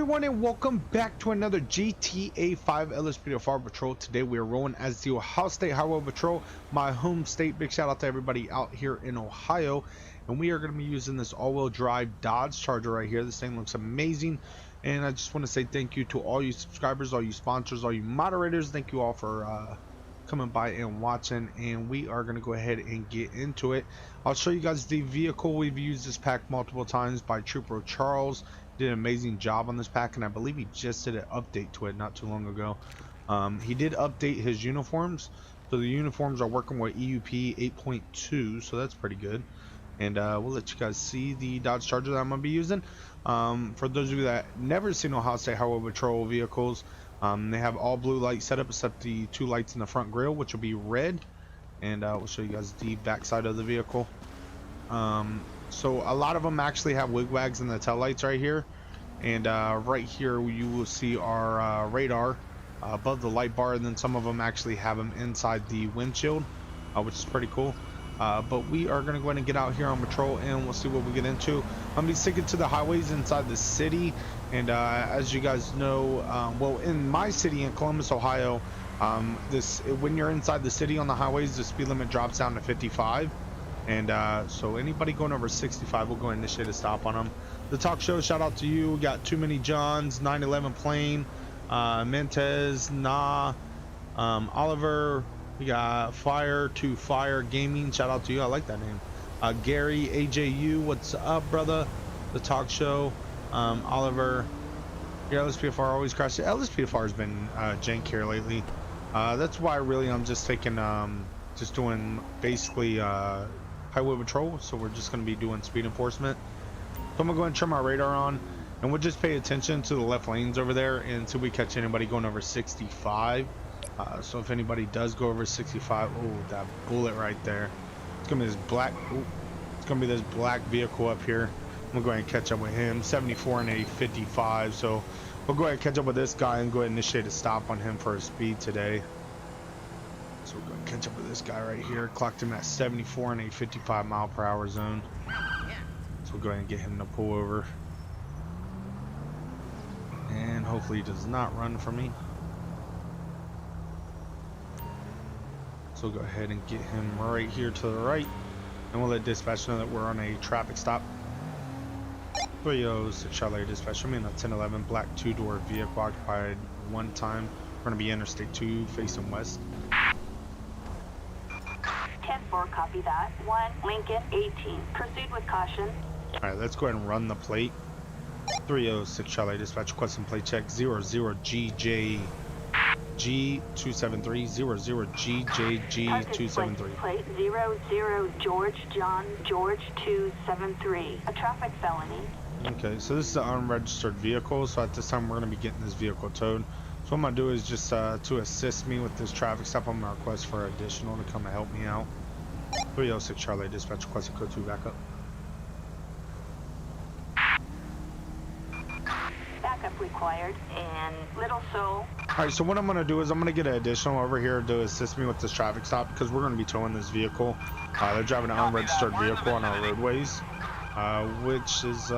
everyone, and welcome back to another GTA 5 LSPDFR patrol. Today we are rolling as the Ohio State Highway Patrol, my home state. Big shout out to everybody out here in Ohio. And we are going to be using this all-wheel drive Dodge Charger right here. This thing looks amazing. And I just want to say thank you to all you subscribers, all you sponsors, all you moderators. Thank you all for coming by and watching. And we are going to go ahead and get into it. I'll show you guys the vehicle. We've used this pack multiple times by Trooper Charles. Did an amazing job on this pack, and I believe he just did an update to it not too long ago. He did update his uniforms, so the uniforms are working with EUP 8.2, so that's pretty good. And we'll let you guys see the Dodge Charger that I'm gonna be using. For those of you that never seen Ohio State Highway Patrol vehicles, they have all blue light setup except the two lights in the front grille, which will be red. And we'll show you guys the back side of the vehicle. So a lot of them actually have wigwags in the tail lights right here, and right here you will see our radar above the light bar, and then some of them actually have them inside the windshield, which is pretty cool. But we are going to go ahead and get out here on patrol, and we'll see what we get into. I'm going to be sticking to the highways inside the city, and as you guys know, well, in my city in Columbus, Ohio, when you're inside the city on the highways, the speed limit drops down to 55. And so anybody going over 65 will go and initiate a stop on them. The talk show, shout out to you. We got Too Many Johns, 911 Plane, Mentes, Oliver. We got Fire to Fire Gaming, shout out to you. I like that name. Gary, AJU, what's up, brother? The talk show, Oliver. Yeah, LSPDFR always crashes. LSPDFR has been jank here lately. That's why really I'm just taking just doing basically highway patrol, so we're just going to be doing speed enforcement. So I'm going to go ahead and turn my radar on, and we'll just pay attention to the left lanes over there until we catch anybody going over 65. So if anybody does go over 65, oh, that bullet right there. It's going to be this black, it's going to be this black vehicle up here. I'm going to go ahead and catch up with him, 74 and a 55. So we'll go ahead and catch up with this guy and go ahead and initiate a stop on him for his speed today. So we're going to catch up with this guy right here. Clocked him at 74 in a 55 mile per hour zone. So we'll go ahead and get him to pull over. And hopefully he does not run from me. So we'll go ahead and get him right here to the right. And we'll let dispatch know that we're on a traffic stop. 306 Charlie dispatch. I'm in a 1011 black two-door vehicle occupied one time. We're going to be Interstate 2 facing west. 10-4, copy that. 1, Lincoln, 18. Proceed with caution. Alright, let's go ahead and run the plate. 306 Charlie dispatch, requesting plate check 00GJ G273 00GJG273. Plate 00 George John George 273. A traffic felony. Okay, so this is an unregistered vehicle, so at this time we're going to be getting this vehicle towed. So what I'm going to do is just to assist me with this traffic stop, I'm going to request for additional to come and help me out. 306 Charlie dispatch, requesting code 2 backup. Backup required and Little Soul. Alright, so what I'm going to do is I'm going to get an additional over here to assist me with this traffic stop, because we're going to be towing this vehicle. They're driving an unregistered vehicle on our roadways, which is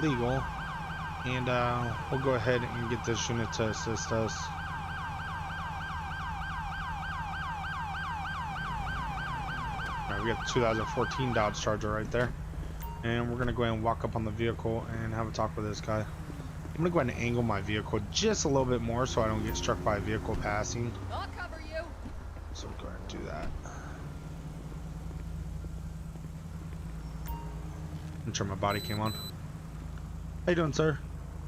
legal. And we'll go ahead and get this unit to assist us. Alright, we got the 2014 Dodge Charger right there. And we're going to go ahead and walk up on the vehicle and have a talk with this guy. I'm going to go ahead and angle my vehicle just a little bit more so I don't get struck by a vehicle passing. I'll cover you. So we'll go ahead and do that. I'm sure my body came on. How you doing, sir?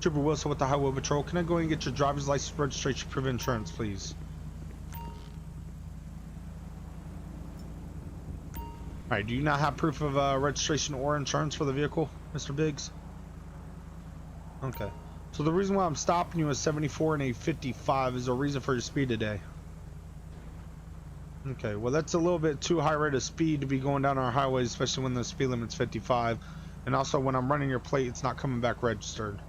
Trooper Wilson with the Highway Patrol. Can I go ahead and get your driver's license, registration, proof of insurance, please? Alright, do you not have proof of registration or insurance for the vehicle, Mr. Biggs? Okay. So the reason why I'm stopping you is 74 and a 55 is a reason for your speed today. Okay, well that's a little bit too high rate of speed to be going down our highways, especially when the speed limit's 55. And also when I'm running your plate, it's not coming back registered.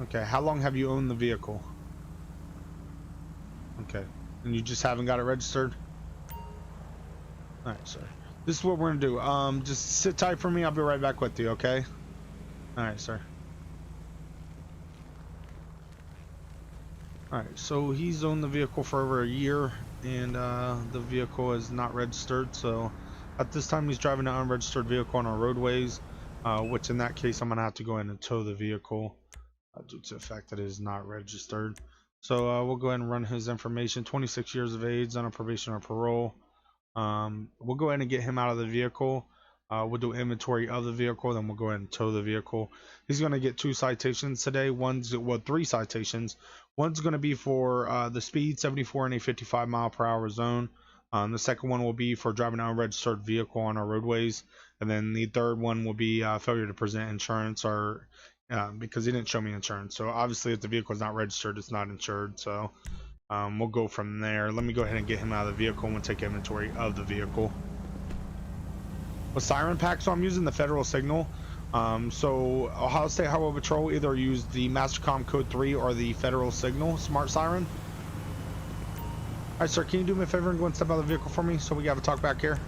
Okay, how long have you owned the vehicle? Okay, and you just haven't got it registered? Alright, sir. This is what we're gonna do. Just sit tight for me. I'll be right back with you, okay? All right, sir. All right, so he's owned the vehicle for over a year, and the vehicle is not registered. So at this time, he's driving an unregistered vehicle on our roadways, which in that case, I'm gonna have to go in and tow the vehicle due to the fact that it is not registered. So we'll go ahead and run his information. 26 years of age, on a probation or parole. We'll go ahead and get him out of the vehicle. We'll do inventory of the vehicle, then we'll go ahead and tow the vehicle. He's going to get 2 citations today. Well, 3 citations. One's going to be for the speed, 74 in a 55 mile per hour zone. The second one will be for driving an unregistered vehicle on our roadways. And then the third one will be failure to present insurance, or because he didn't show me insurance. So obviously if the vehicle is not registered, it's not insured. So we'll go from there. Let me go ahead and get him out of the vehicle, and we'll take inventory of the vehicle. With siren pack, so I'm using the federal signal. So Ohio State Highway Patrol either use the Mastercom Code 3 or the federal signal smart siren. Alright, sir, can you do me a favor and go and step out of the vehicle for me so we have a talk back here?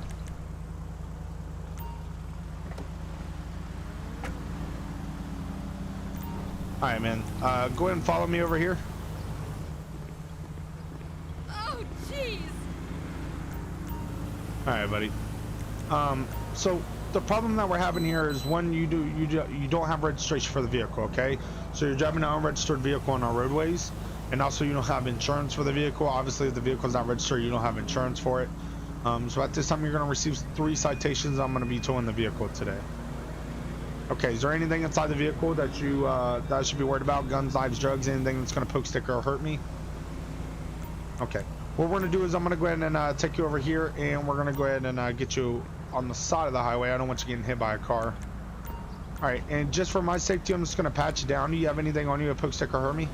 Alright, man. Go ahead and follow me over here. Oh, jeez. Alright, buddy. So the problem that we're having here is, one, you don't have registration for the vehicle, okay? So you're driving an unregistered vehicle on our roadways, and also you don't have insurance for the vehicle. Obviously, if the vehicle is not registered, you don't have insurance for it. So at this time, you're going to receive 3 citations. I'm going to be towing the vehicle today. Okay, is there anything inside the vehicle that you that I should be worried about? Guns, knives, drugs, anything that's going to poke, stick, or hurt me? Okay. What we're going to do is I'm going to go ahead and take you over here, and we're going to go ahead and get you on the side of the highway. I don't want you getting hit by a car. Alright, and just for my safety, I'm just going to pat you down. Do you have anything on you that poke, stick, or hurt me?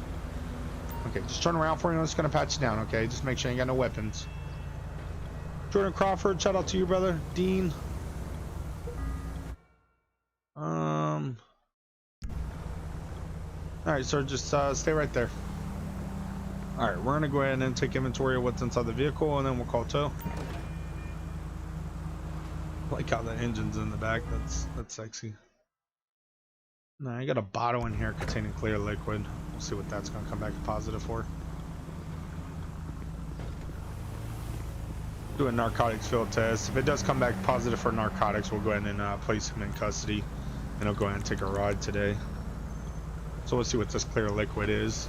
Okay, just turn around for me. I'm just going to pat you down, okay? Just make sure you ain't got no weapons. Jordan Crawford, shout out to you, brother. Dean. Alright, sir, just stay right there. Alright, we're going to go ahead and take inventory of what's inside the vehicle, and then we'll call tow. I like how the engine's in the back. That's sexy. Now I got a bottle in here containing clear liquid. We'll see what that's going to come back positive for. Do a narcotics field test. If it does come back positive for narcotics, we'll go ahead and place him in custody, and he'll go ahead and take a ride today. So we'll see what this clear liquid is.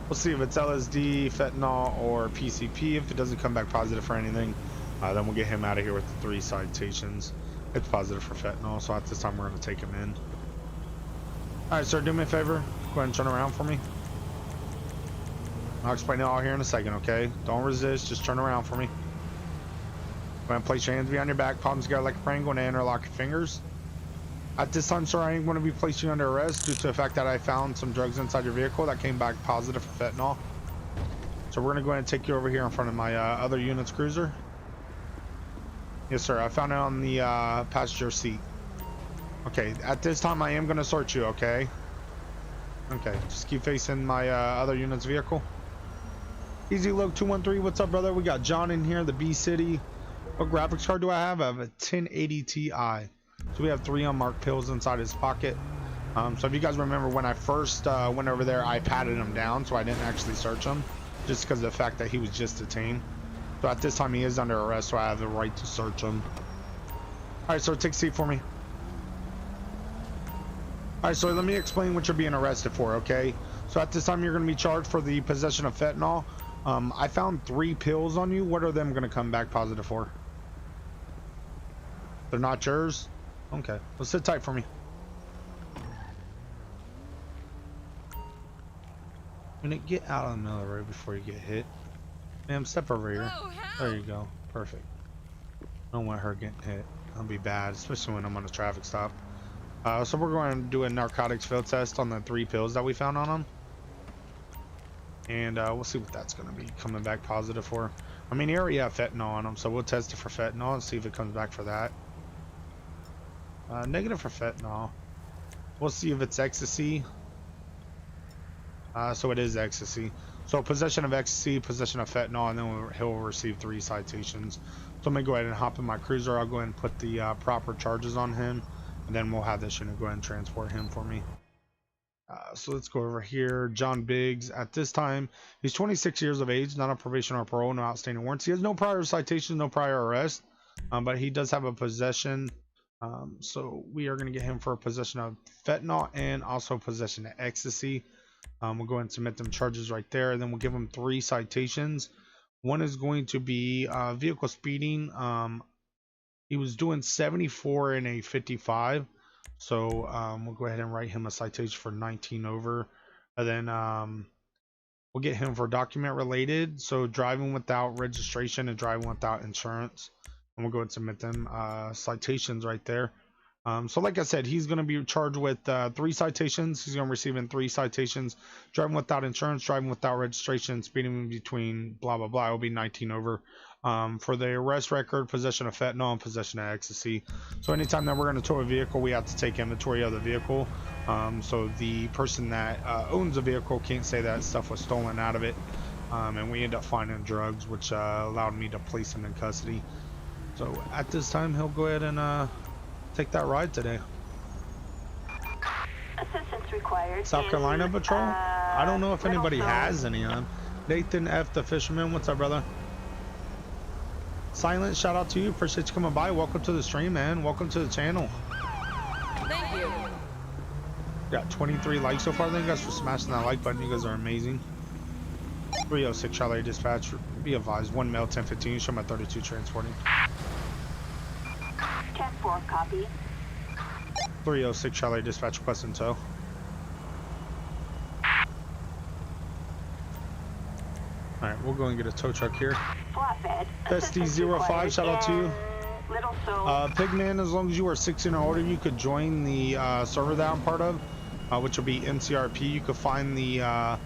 We'll see if it's LSD, fentanyl, or PCP. If it doesn't come back positive for anything, then we'll get him out of here with the 3 citations. It's positive for fentanyl, so at this time we're going to take him in. Alright, sir, do me a favor. Go ahead and turn around for me. I'll explain it all here in a second, okay? Don't resist, just turn around for me. Go ahead and place your hands behind your back, palms together like a triangle, and interlock your fingers. At this time, sir, I am going to be placing you under arrest due to the fact that I found some drugs inside your vehicle that came back positive for fentanyl. So we're going to go ahead and take you over here in front of my other unit's cruiser. Yes, sir, I found it on the passenger seat. Okay, at this time, I am going to search you, okay? Okay, just keep facing my other unit's vehicle. Easy Look 213, what's up, brother? We got John in here, the B City. What graphics card do I have? I have a 1080 Ti. So we have 3 unmarked pills inside his pocket. So if you guys remember, when I first went over there, I patted him down, so I didn't actually search him, just because of the fact that he was just detained. So at this time, he is under arrest, so I have the right to search him. Alright, so take a seat for me. Alright, so let me explain what you're being arrested for, okay? So at this time, you're going to be charged for the possession of fentanyl. I found 3 pills on you. What are them going to come back positive for? They're not yours? Okay, well, sit tight for me. Minute, get out of the middle of the road before you get hit. Ma'am, step over here. Oh, There you go. Perfect. I don't want her getting hit. That'll be bad, especially when I'm on a traffic stop. So we're going to do a narcotics field test on the 3 pills that we found on him. And we'll see what that's going to be coming back positive for. I mean, he already have fentanyl on him, so we'll test it for fentanyl and see if it comes back for that. Negative for fentanyl. We'll see if it's ecstasy. So it is ecstasy. So possession of ecstasy, possession of fentanyl, and then he'll receive 3 citations. So I'm gonna go ahead and hop in my cruiser. I'll go ahead and put the proper charges on him, and then we'll have this unit go ahead and transport him for me. So let's go over here. John Biggs. At this time, he's 26 years of age, not on probation or parole, no outstanding warrants. He has no prior citations, no prior arrest, but he does have a possession. So we are going to get him for a possession of fentanyl and also possession of ecstasy. We'll go ahead and submit them charges right there, and then we'll give him 3 citations. One is going to be vehicle speeding. He was doing 74 in a 55. So we'll go ahead and write him a citation for 19 over, and then we'll get him for document related, so driving without registration and driving without insurance, and we'll go ahead and submit them citations right there. So like I said, he's going to be charged with 3 citations. He's going to receive 3 citations. Driving without insurance, driving without registration, speeding in between blah blah blah, will be 19 over. For the arrest record, possession of fentanyl and possession of ecstasy. So anytime that we're going to tow a vehicle, we have to take inventory of the vehicle. So the person that owns the vehicle can't say that stuff was stolen out of it. And we end up finding drugs, which allowed me to place him in custody. So at this time, he'll go ahead and take that ride today. Assistance required. South Carolina Patrol? I don't know if anybody has any on. Nathan F. the Fisherman, what's up, brother? Silent, shout out to you. Appreciate you coming by. Welcome to the stream, man. Welcome to the channel. Thank you. Got 23 likes so far. Thank you guys for smashing that like button. You guys are amazing. 306 Charlie Dispatch. Be advised, 1 male, 1015. Show my 32 transporting. 10-4, copy. 306 Charlie Dispatch, request in tow. Alright, we'll go and get a tow truck here. Flatbed. SD05, shout out to you. Little Soul. Pigman, as long as you are 16 or older, you could join the server that I'm part of, which will be NCRP. You could find the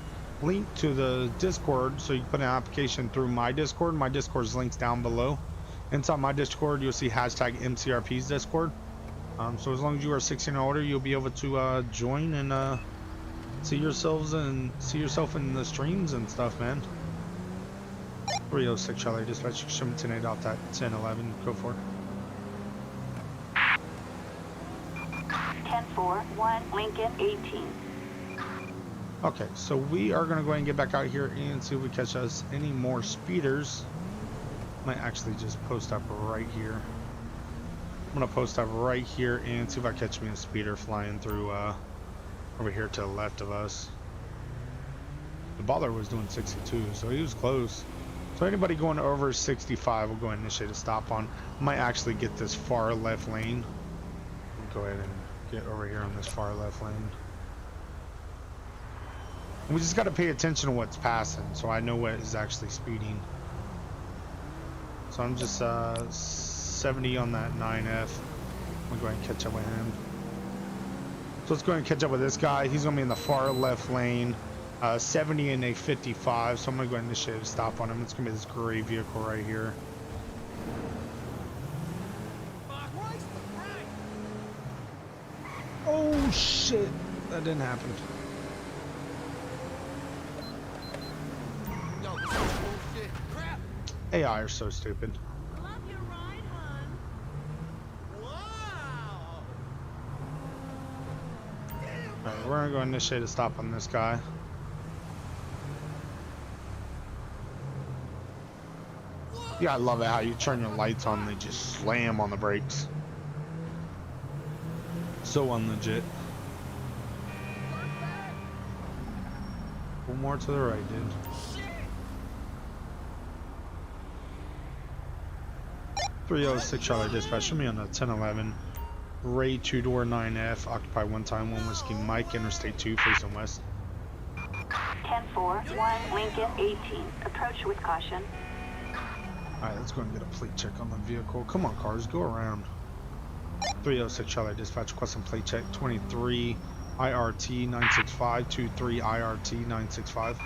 link to the Discord, so you can put an application through my Discord. My Discord's link's down below. Inside my Discord, you'll see hashtag MCRP's Discord. So as long as you are 16 or older, you'll be able to join and see yourself in the streams and stuff, man. 306 Charlie Dispatch, shipment 10-8 off that 10-11, go for it. 10-4, 1 Lincoln 18. Okay, so we are going to go ahead and get back out here and see if we catch us any more speeders. Might actually just post up right here. I'm going to post up right here and see if I catch me a speeder flying through over here to the left of us. The baller was doing 62, so he was close. So anybody going over 65 will go ahead and initiate a stop on. Might actually get this far left lane. Go ahead and get over here on this far left lane. We just got to pay attention to what's passing, so I know what is actually speeding. So I'm just 70 on that 9F. I'm gonna go ahead and catch up with him. So let's go ahead and catch up with this guy. He's gonna be in the far left lane. 70 in a 55, so I'm gonna go ahead and initiate a stop on him. It's gonna be this gray vehicle right here. Oh shit, that didn't happen. AI are so stupid. Love your ride, hon. Wow! Alright, we're gonna go initiate a stop on this guy. Yeah, I love it how you turn your lights on and they just slam on the brakes. So unlegit. One more to the right, dude. 306 Charlie Dispatch, show me on the 1011. Ray 2-door 9F, occupy 1 time 1 Whiskey Mike, Interstate 2, facing west. 10-4, 1 Lincoln 18. Approach with caution. Alright, let's go and get a plate check on the vehicle. Come on, cars, go around. 306 Charlie Dispatch, requesting plate check 23 IRT 965, 23 IRT 965.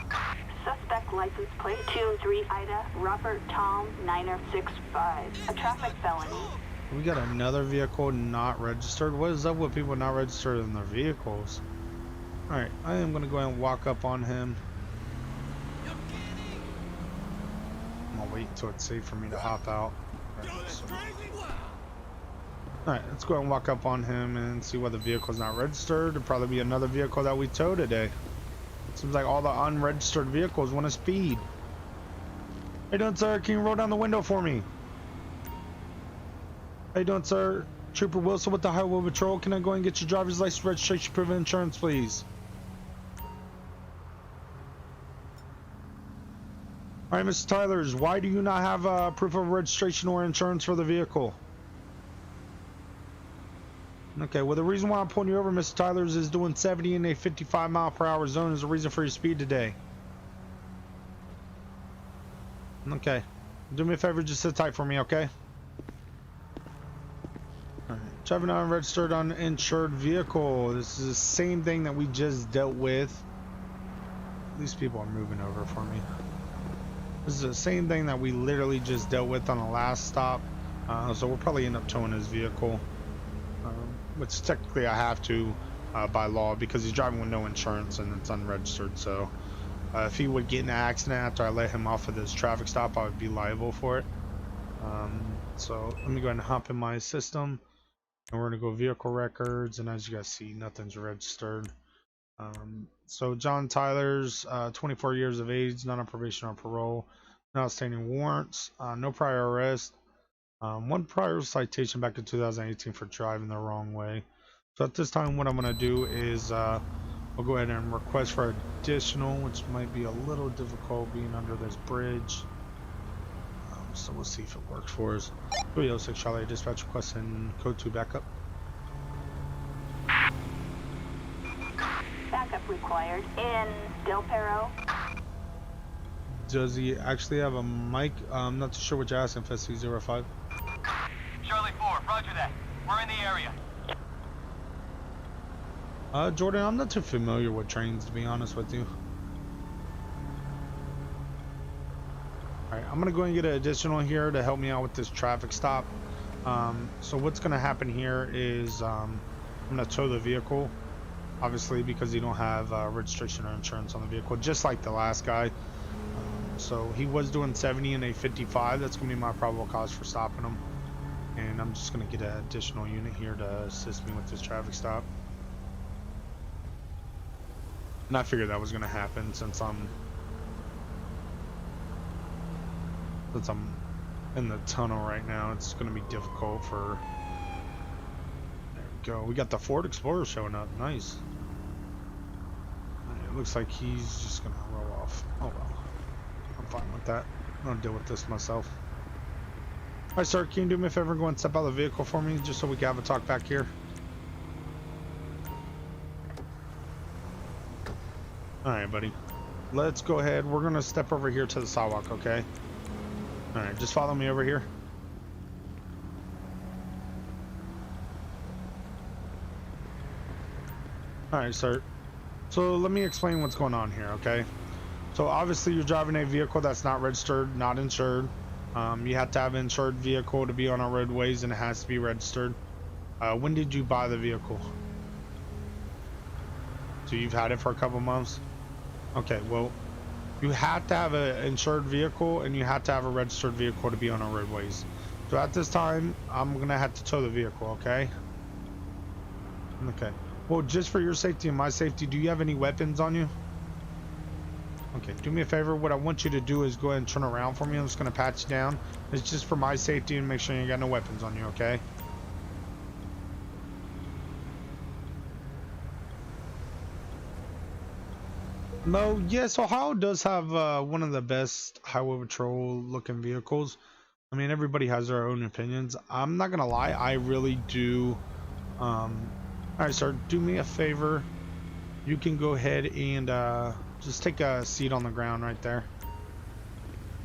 Suspect license plate 23 Ida Robert Tom 965. A traffic felony. We got another vehicle not registered. What is up with people not registered in their vehicles? Alright, I am going to go ahead and walk up on him. wait until it's safe for me to hop out. Alright, let's go ahead and walk up on him and see why the vehicle's not registered. It'll probably be another vehicle that we tow today. It seems like all the unregistered vehicles want to speed. How you doing, sir? Can you roll down the window for me? How you doing, sir? Trooper Wilson with the Highway Patrol. Can I go and get your driver's license, registration, proof of insurance, please? Alright, Mr. Tylers, why do you not have proof of registration or insurance for the vehicle? Okay, well, the reason why I'm pulling you over, Mr. Tylers, is doing 70 in a 55-mile-per-hour zone is the reason for your speed today. Okay. Do me a favor, just sit tight for me, okay? Alright. Driving an unregistered, uninsured vehicle. This is the same thing that we just dealt with. These people are moving over for me. This is the same thing that we literally just dealt with on the last stop. So we'll probably end up towing his vehicle. Which technically I have to by law because he's driving with no insurance and it's unregistered. So if he would get in an accident after I let him off of this traffic stop, I would be liable for it. So let me go ahead and hop in my system, and we're gonna go vehicle records, and as you guys see, nothing's registered. So John Tyler's 24 years of age, not on probation or parole, no outstanding warrants, no prior arrest. One prior citation back in 2018 for driving the wrong way. So at this time, what I'm going to do is I'll go ahead and request for additional, which might be a little difficult being under this bridge. So we'll see if it works for us. 306 Charlie dispatch requesting code 2 backup. Backup required in Del Perro. Does he actually have a mic? I'm not too sure what you're asking, FSC05. Charlie 4, roger that. We're in the area. Jordan, I'm not too familiar with trains, to be honest with you. Alright, I'm gonna go and get an additional here to help me out with this traffic stop. So what's gonna happen here is I'm gonna tow the vehicle, obviously because you don't have registration or insurance on the vehicle, just like the last guy. So he was doing 70 in a 55. That's gonna be my probable cause for stopping him. And I'm just gonna get an additional unit here to assist me with this traffic stop. And I figured that was gonna happen since I'm in the tunnel right now. It's gonna be difficult for. There we go. We got the Ford Explorer showing up. Nice. It looks like he's just gonna roll off. Oh well. I'm fine with that. I'll deal with this myself. Alright, sir, can you do me a favor and go and step out of the vehicle for me just so we can have a talk back here? Alright, buddy. Let's go ahead. We're gonna step over here to the sidewalk, okay? Alright, just follow me over here. Alright, sir. So let me explain what's going on here, okay? So obviously you're driving a vehicle that's not registered, not insured. You have to have an insured vehicle to be on our roadways, and it has to be registered. When did you buy the vehicle? So you've had it for a couple months? Okay, well, you have to have an insured vehicle and you have to have a registered vehicle to be on our roadways. So at this time, I'm gonna have to tow the vehicle, okay? Okay. Well, just for your safety and my safety, do you have any weapons on you? Okay, do me a favor. What I want you to do is go ahead and turn around for me. I'm just gonna pat you down. It's just for my safety and make sure you ain't got no weapons on you, okay? No, yes, Ohio does have one of the best highway patrol looking vehicles. I mean, everybody has their own opinions. I'm not gonna lie, I really do. Alright, sir, do me a favor. You can go ahead and just take a seat on the ground right there.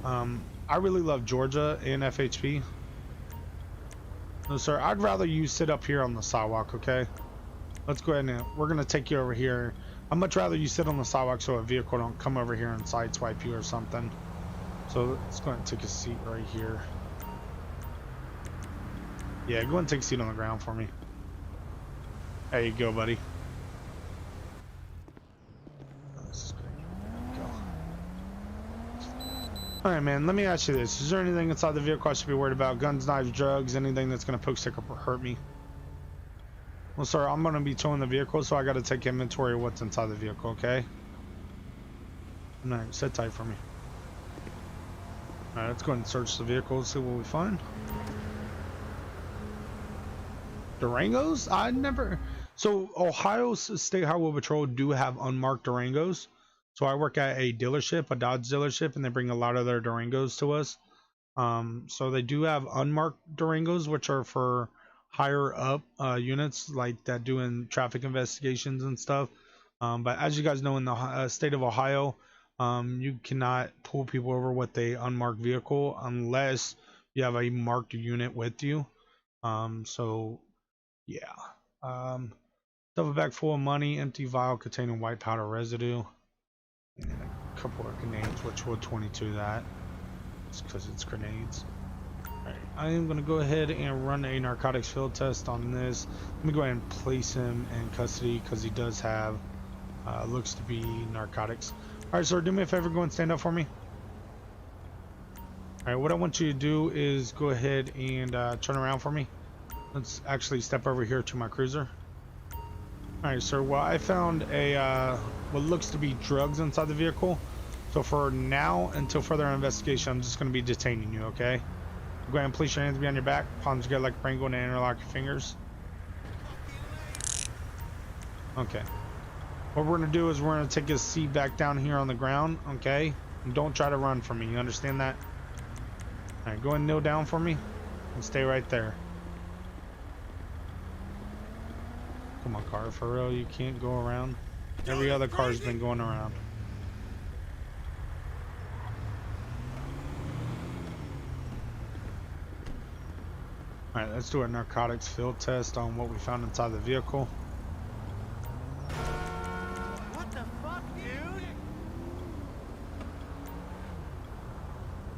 I really love Georgia and FHP. No, sir, I'd rather you sit up here on the sidewalk, okay? Let's go ahead and we're gonna take you over here. I'd much rather you sit on the sidewalk so a vehicle don't come over here and sideswipe you or something. So let's go ahead and take a seat right here. Yeah, go ahead and take a seat on the ground for me. There you go, buddy. This is great. There we go. All right, man. Let me ask you this: is there anything inside the vehicle I should be worried about? Guns, knives, drugs, anything that's gonna poke, stick up, or hurt me? Well, sir, I'm gonna be towing the vehicle, so I gotta take inventory of what's inside the vehicle. Okay. All right, sit tight for me. All right, let's go ahead and search the vehicle and see what we find. Durangos? I never. So Ohio State Highway Patrol do have unmarked Durangos. So I work at a dealership, a Dodge dealership, and they bring a lot of their Durangos to us. So they do have unmarked Durangos, which are for higher up units like that doing traffic investigations and stuff. But as you guys know, in the state of Ohio, you cannot pull people over with a unmarked vehicle unless you have a marked unit with you. So yeah. Duffel bag full of money, empty vial containing white powder residue, and a couple of grenades, which will 22 that. It's because it's grenades. Alright, I am going to go ahead and run a narcotics field test on this. Let me go ahead and place him in custody because he does have, looks to be narcotics. Alright, sir, do me a favor, go and stand up for me. Alright, what I want you to do is go ahead and turn around for me. Let's actually step over here to my cruiser. Alright, sir, well, I found a, what looks to be drugs inside the vehicle. So for now, until further investigation, I'm just going to be detaining you, okay? Go ahead and place your hands behind your back, palms together like a prangle, and interlock your fingers. Okay. What we're going to do is we're going to take his seat back down here on the ground, okay? And don't try to run from me, you understand that? Alright, go ahead and kneel down for me, and stay right there. Come on, car, for real, you can't go around. Every other car's been going around. Alright, let's do a narcotics field test on what we found inside the vehicle. What the fuck, dude?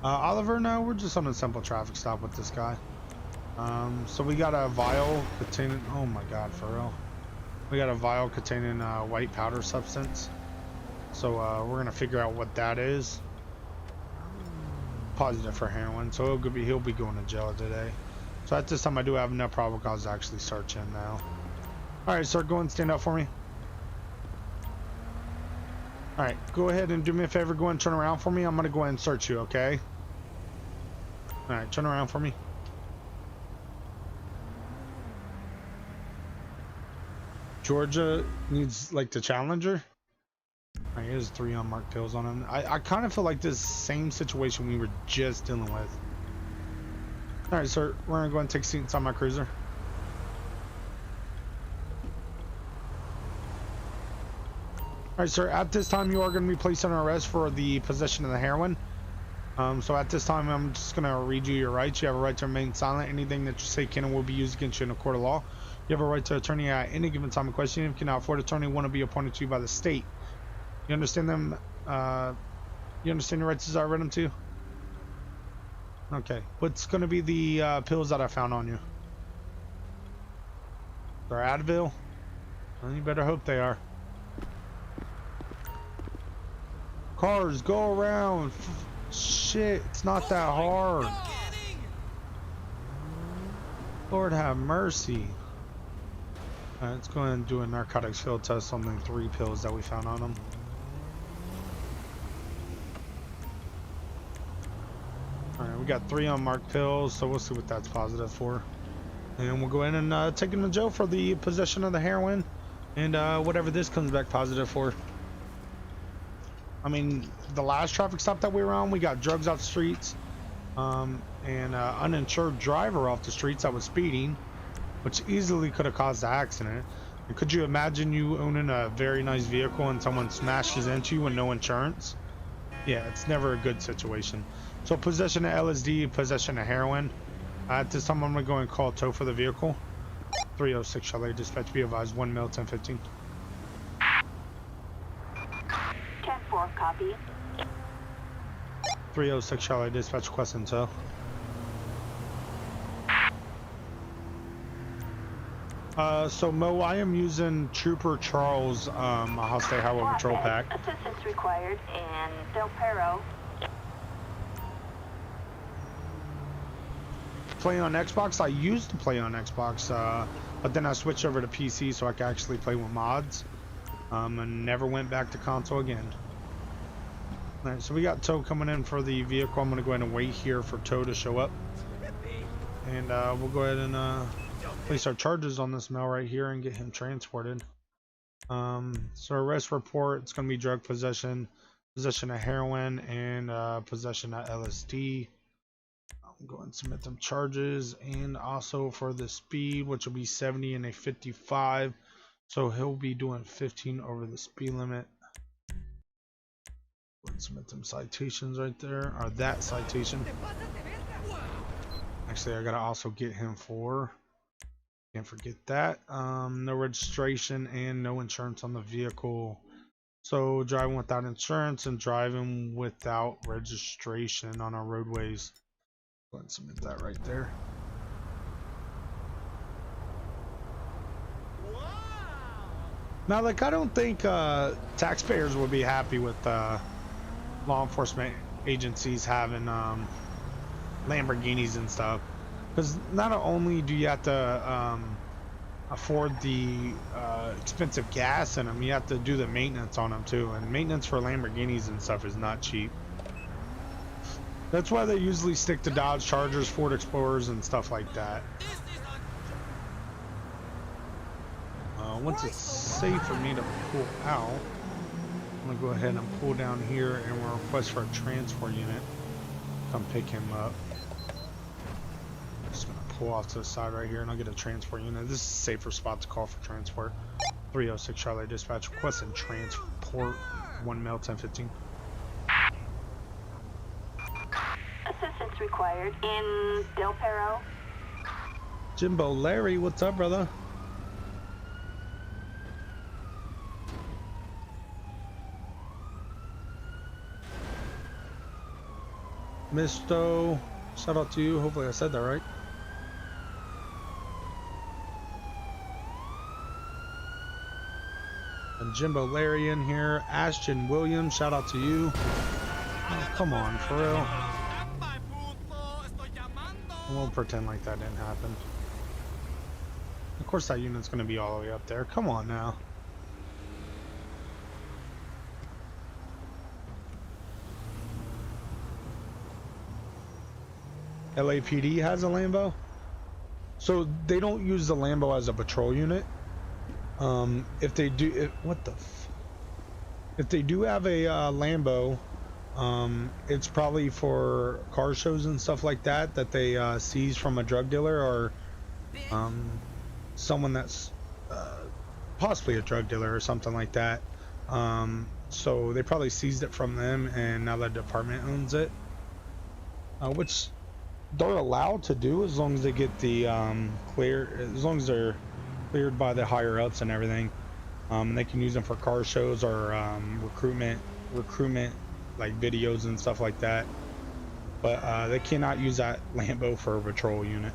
Oliver, no, we're just on a simple traffic stop with this guy. So we got a vial containing, oh my god, for real. We got a vial containing white powder substance. So we're gonna figure out what that is. Positive for heroin, so he'll be going to jail today. So at this time I do have enough probable cause to actually search him now. Alright, sir, go and stand up for me. Alright, go ahead and do me a favor, go and turn around for me. I'm gonna go ahead and search you, okay? Alright, turn around for me. Georgia needs like the Challenger. Alright, here's 3 unmarked pills on him. I kind of feel like this same situation we were just dealing with. Alright, sir, we're gonna go and take a seat inside my cruiser. Alright, sir, at this time you are going to be placed under arrest for the possession of the heroin. So at this time I'm just going to read you your rights. You have a right to remain silent. Anything that you say can and will be used against you in a court of law. You have a right to attorney at any given time of question. If you cannot afford attorney, one will be appointed to you by the state. You understand them? You understand your rights as I read them to you? Okay. What's going to be the pills that I found on you? They're Advil? Well, you better hope they are. Cars, go around. Shit, it's not that hard. Lord have mercy. Alright, let's go ahead and do a narcotics field test on the 3 pills that we found on them. Alright, we got 3 unmarked pills, so we'll see what that's positive for. And we'll go ahead and take him to jail for the possession of the heroin and whatever this comes back positive for. I mean, the last traffic stop that we were on, we got drugs off the streets, and uninsured driver off the streets that was speeding, which easily could have caused the accident. And could you imagine you owning a very nice vehicle and someone smashes into you with no insurance? Yeah, it's never a good situation. So possession of LSD, possession of heroin. At this time, I'm going to go and call tow for the vehicle. 306 Chalet Dispatch, be advised, 1 mil 1015. 10-4, copy. 306 Chalet Dispatch, request intel. So Mo, I am using Trooper Charles, Ohio State Highway Patrol pack. Assistance required in Del Perro. play on Xbox? I used to play on Xbox, but then I switched over to PC so I could actually play with mods. And never went back to console again. Alright, so we got tow coming in for the vehicle. I'm going to go ahead and wait here for tow to show up. And we'll go ahead and place our charges on this male right here and get him transported. So arrest report, it's going to be drug possession, possession of heroin, and possession of LSD. I'm going to submit them charges, and also for the speed, which will be 70 and a 55. So he'll be doing 15 over the speed limit. Let's submit them citations right there, or that citation. Actually, I gotta also get him for, can't forget that, no registration and no insurance on the vehicle. So driving without insurance and driving without registration on our roadways. Go ahead and submit that right there. Now, like, I don't think taxpayers will be happy with law enforcement agencies having Lamborghinis and stuff, because not only do you have to afford the expensive gas in them, you have to do the maintenance on them too, and maintenance for Lamborghinis and stuff is not cheap. That's why they usually stick to Dodge Chargers, Ford Explorers, and stuff like that. Once it's safe for me to pull out, I'm gonna go ahead and pull down here and we'll request for a transport unit. Come pick him up. I'm just gonna pull off to the side right here and I'll get a transport unit. This is a safer spot to call for transport. 306 Charlie Dispatch, requesting transport, 1 male 1015. Assistance required in Del Perro. Jimbo Larry, what's up, brother? Misto, shout out to you. Hopefully I said that right. And Jimbo Larry in here. Ashton Williams, shout out to you. Oh, come on, for real. We'll pretend like that didn't happen. Of course that unit's going to be all the way up there. Come on now. LAPD has a Lambo, so they don't use the Lambo as a patrol unit. If they do, if they do have a Lambo, it's probably for car shows and stuff like that that they seize from a drug dealer or someone that's possibly a drug dealer or something like that. So they probably seized it from them, and now the department owns it, which they're allowed to do as long as they get the as long as they're cleared by the higher ups and everything. They can use them for car shows or recruitment like videos and stuff like that, but they cannot use that Lambo for a patrol unit.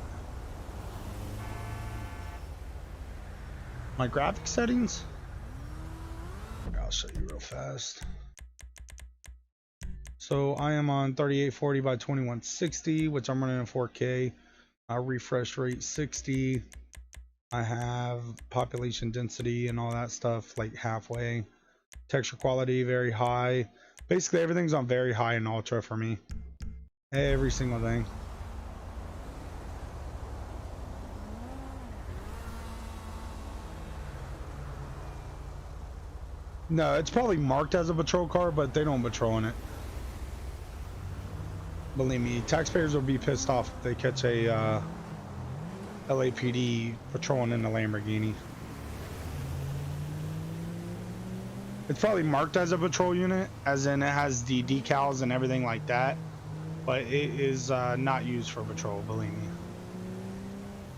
My graphic settings, I'll show you real fast. So I am on 3840 by 2160, which I'm running in 4K. Refresh rate 60. I have population density and all that stuff like halfway. Texture quality very high. Basically everything's on very high and ultra for me. Every single thing. No, it's probably marked as a patrol car, but they don't patrol in it. Believe me, taxpayers will be pissed off if they catch a LAPD patrolling in a Lamborghini. It's probably marked as a patrol unit, as in it has the decals and everything like that, but it is not used for patrol, believe me.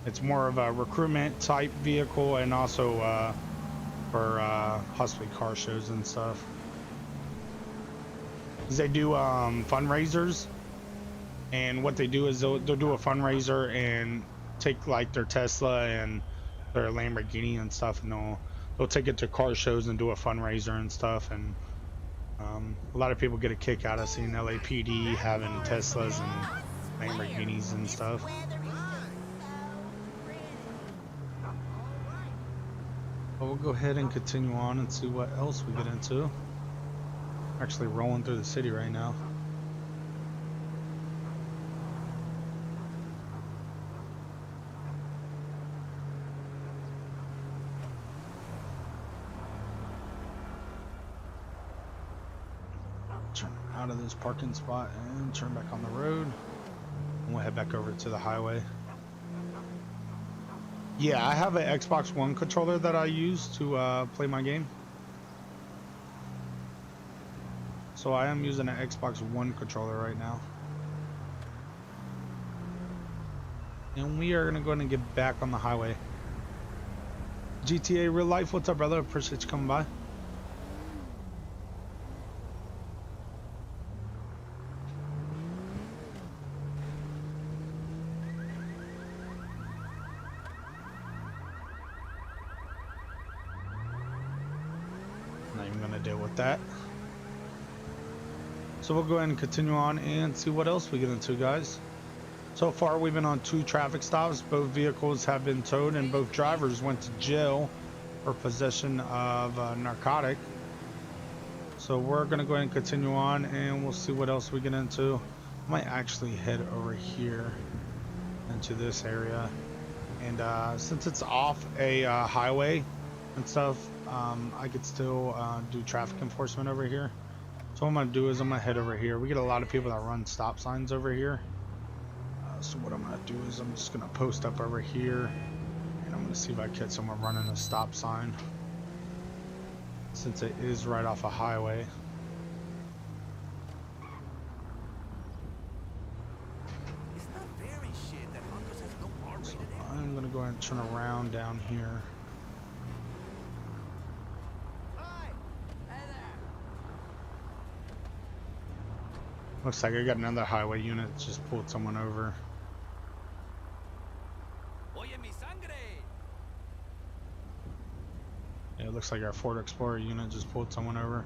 It's more of a recruitment type vehicle, and also for possibly car shows and stuff. They do fundraisers, and what they do is they'll do a fundraiser and take like their Tesla and their Lamborghini and stuff, and they'll take it to car shows and do a fundraiser and stuff. And a lot of people get a kick out of seeing LAPD having Teslas and Lamborghinis and stuff. But we'll go ahead and continue on and see what else we get into. Actually rolling through the city right now. Turn out of this parking spot and turn back on the road. And we'll head back over to the highway. Yeah, I have an Xbox One controller that I use to play my game. So I am using an Xbox One controller right now. And we are going to go ahead and get back on the highway. GTA Real Life, what's up, brother? Appreciate you coming by. Not even going to deal with that. So we'll go ahead and continue on and see what else we get into, guys. So far we've been on 2 traffic stops. Both vehicles have been towed and both drivers went to jail for possession of narcotic. So we're going to go ahead and continue on and we'll see what else we get into. I might actually head over here into this area. And since it's off a highway and stuff, I could still do traffic enforcement over here. So what I'm going to do is I'm going to head over here. We get a lot of people that run stop signs over here. So what I'm going to do is I'm just going to post up over here. And I'm going to see if I catch someone running a stop sign. Since it is right off a highway. So I'm going to go ahead and turn around down here. Looks like I got another highway unit that just pulled someone over. Yeah, it looks like our Ford Explorer unit just pulled someone over.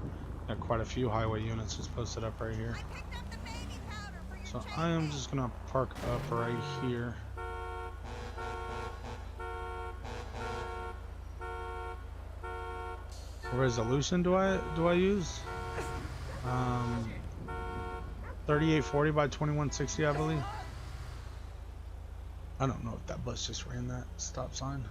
Got quite a few highway units just posted up right here. So I am just gonna park up right here. What resolution do I use? 3840 by 2160, I believe. I don't know if that bus just ran that stop sign.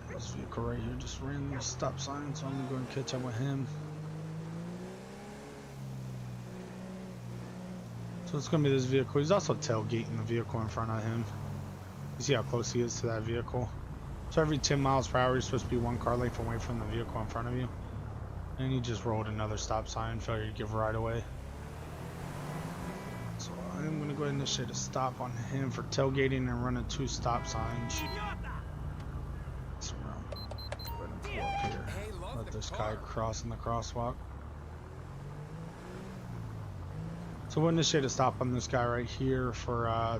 This vehicle right here just ran the stop sign, so I'm gonna go and catch up with him. So it's gonna be this vehicle. He's also tailgating the vehicle in front of him. You see how close he is to that vehicle? So every 10 miles per hour, you're supposed to be 1 car length away from the vehicle in front of you. And he just rolled another stop sign, failure to give right away. So I'm gonna go ahead and initiate a stop on him for tailgating and running 2 stop signs. So go ahead and pull up here. Let this guy cross in the crosswalk. So we'll initiate a stop on this guy right here for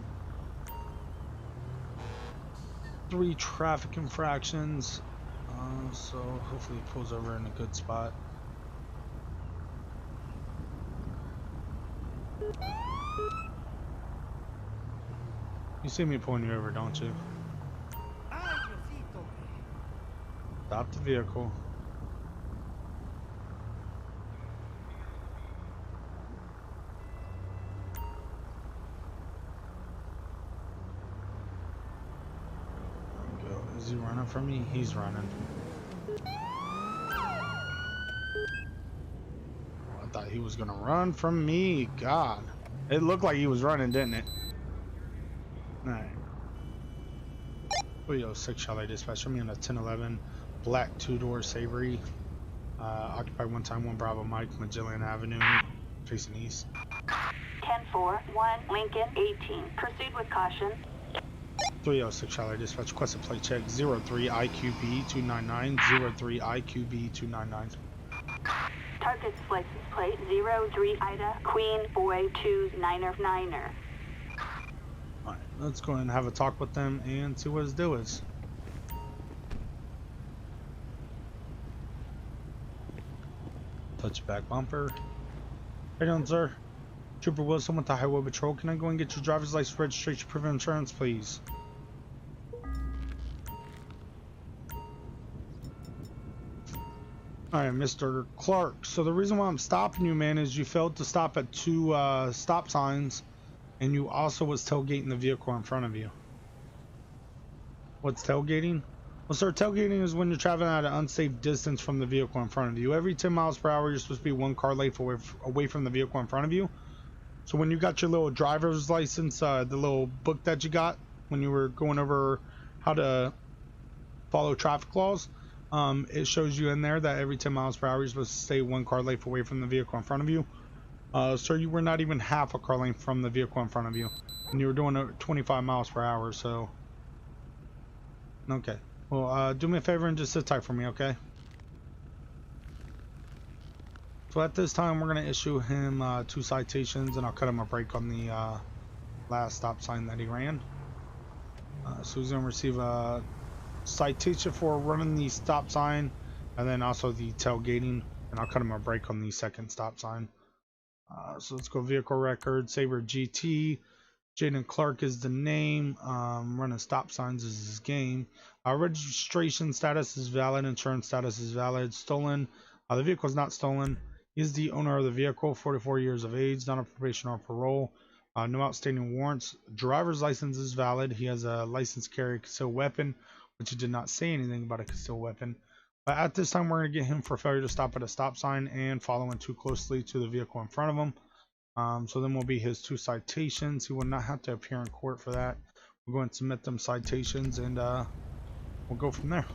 3 traffic infractions. So hopefully he pulls over in a good spot. You see me pulling you over, don't you? Stop the vehicle. There we go. Is he running from me? He's running. I thought he was gonna run from me. God. It looked like he was running, didn't it? Alright. 306 Charlie Dispatch. I'm in a 1011 black 2-door Savory. Occupied 1 time 1 Bravo Mike, Magellan Avenue, facing east. 10-4, 1 Lincoln 18. Proceed with caution. 306 Charlie Dispatch. Requested plate check 03 IQB 299 03 IQB 299. Target's license plate 03 Ida Queen Boy 2 Niner Niner. Alright, let's go and have a talk with them and see what his deal is. Touch back bumper. How you doing, sir? Trooper Wilson with the Highway Patrol. Can I go and get your driver's license, registration, proof of insurance, please? All right, Mr. Clark. So the reason why I'm stopping you, man, is you failed to stop at two stop signs, and you also was tailgating the vehicle in front of you. What's tailgating? Well, sir, tailgating is when you're traveling at an unsafe distance from the vehicle in front of you. Every 10 miles per hour, you're supposed to be one car length away from the vehicle in front of you. So when you got your little driver's license, the little book that you got when you were going over how to follow traffic laws, it shows you in there that every 10 miles per hour, you're supposed to stay one car length away from the vehicle in front of you. Sir, you were not even half a car length from the vehicle in front of you, and you were doing 25 miles per hour. So, okay. Well, do me a favor and just sit tight for me, okay? So at this time, we're gonna issue him 2 citations, and I'll cut him a break on the last stop sign that he ran. So he's gonna receive a citation for running the stop sign, and then also the tailgating, and I'll cut him a break on the second stop sign. So let's go vehicle record, Saber GT. Jaden Clark is the name. Running stop signs is his game. Registration status is valid. Insurance status is valid. Stolen. The vehicle is not stolen. He is the owner of the vehicle. 44 years of age. Not on probation or parole. No outstanding warrants. Driver's license is valid. He has a license to carry a concealed weapon, which he did not say anything about a concealed weapon. At this time, we're going to get him for failure to stop at a stop sign and following too closely to the vehicle in front of him. So then will be his 2 citations. He will not have to appear in court for that. We're going to submit them citations, and we'll go from there.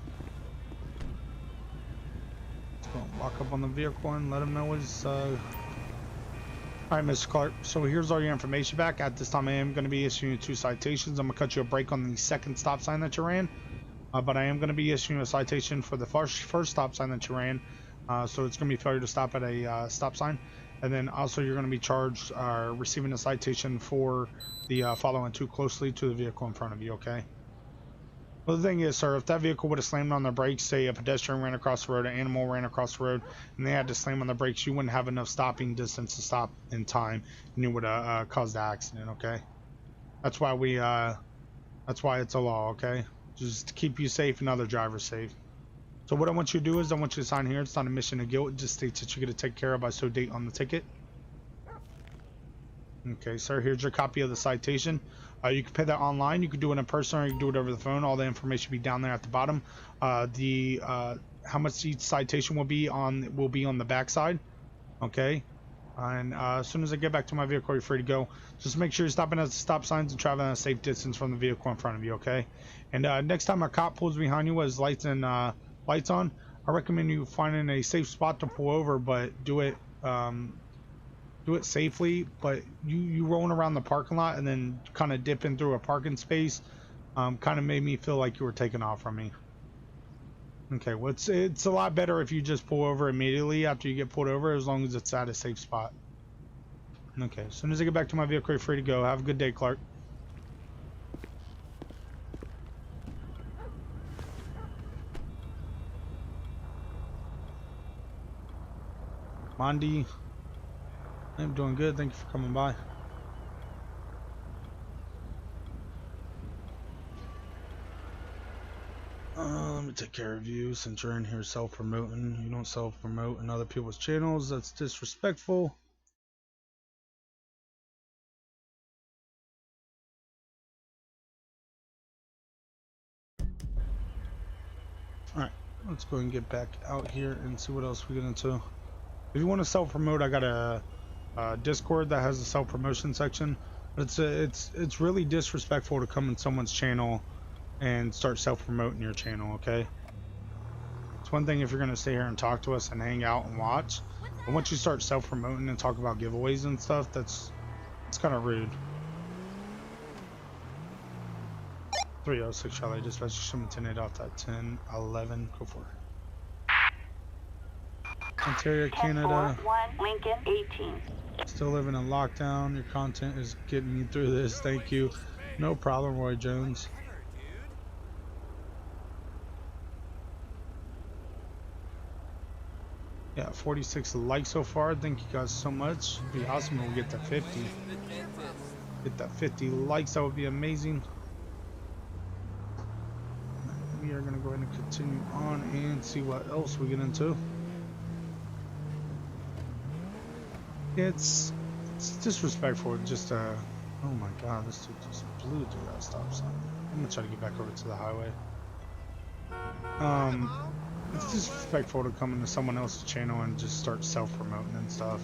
Let's go walk up on the vehicle and let him know his. All right, Mr. Clark. So here's all your information back. At this time, I am going to be issuing you 2 citations. I'm going to cut you a break on the second stop sign that you ran. But I am going to be issuing a citation for the first stop sign that you ran. So it's going to be failure to stop at a stop sign. And then also you're going to be charged receiving a citation for the following too closely to the vehicle in front of you, okay? Well, the thing is, sir, if that vehicle would have slammed on the brakes, say a pedestrian ran across the road, an animal ran across the road, and they had to slam on the brakes, you wouldn't have enough stopping distance to stop in time, and you would have caused the accident, okay? That's why that's why it's a law, okay? Just to keep you safe and other drivers safe. So what I want you to do is I want you to sign here. It's not a mission of guilt. It just states that you're going to take care of by so date on the ticket. Okay, sir, here's your copy of the citation. You can pay that online. You can do it in person, or you can do it over the phone. All the information will be down there at the bottom. How much each citation will be on the back side. Okay. And as soon as I get back to my vehicle, you're free to go. Just make sure you're stopping at the stop signs and traveling at a safe distance from the vehicle in front of you, okay? And next time a cop pulls behind you with his lights on, I recommend you finding a safe spot to pull over, but do it safely. But you rolling around the parking lot and then kind of dipping through a parking space kind of made me feel like you were taking off from me. Okay, well, it's a lot better if you just pull over immediately after you get pulled over, as long as it's at a safe spot. Okay, as soon as I get back to my vehicle, you're free to go. Have a good day, Clark. Mondi, I'm doing good. Thank you for coming by. Let me take care of you since you're in here self-promoting. You don't self-promote in other people's channels. That's disrespectful. Alright, let's go and get back out here and see what else we get into. If you want to self-promote, I got a Discord that has a self-promotion section. But it's really disrespectful to come in someone's channel and start self-promoting your channel, okay? It's one thing if you're gonna stay here and talk to us and hang out and watch, but once you start self-promoting and talk about giveaways and stuff, it's kind of rude. 306 Charlie, dispatch, shipment 10 off that 1011, go for it. Ontario, Canada. 10-4-1, Lincoln 18. Still living in lockdown. Your content is getting me through this. Thank you. No problem, Roy Jones. Yeah, 46 likes so far. Thank you guys so much. It'd be awesome when we get to 50. Get that 50 likes. That would be amazing. We are going to go ahead and continue on and see what else we get into. It's disrespectful. Just oh my god, this dude just blew through that stop sign. I'm gonna try to get back over to the highway. It's disrespectful to come into someone else's channel and just start self-promoting and stuff.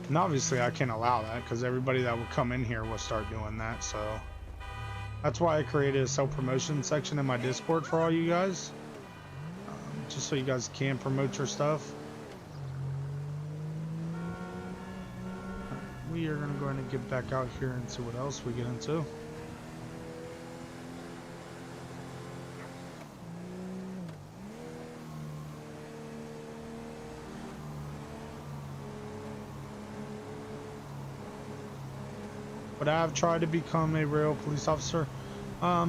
And obviously I can't allow that because everybody that would come in here will start doing that. So that's why I created a self-promotion section in my Discord for all you guys, just so you guys can promote your stuff. We are going to go ahead and get back out here and see what else we get into. But I have tried to become a real police officer. I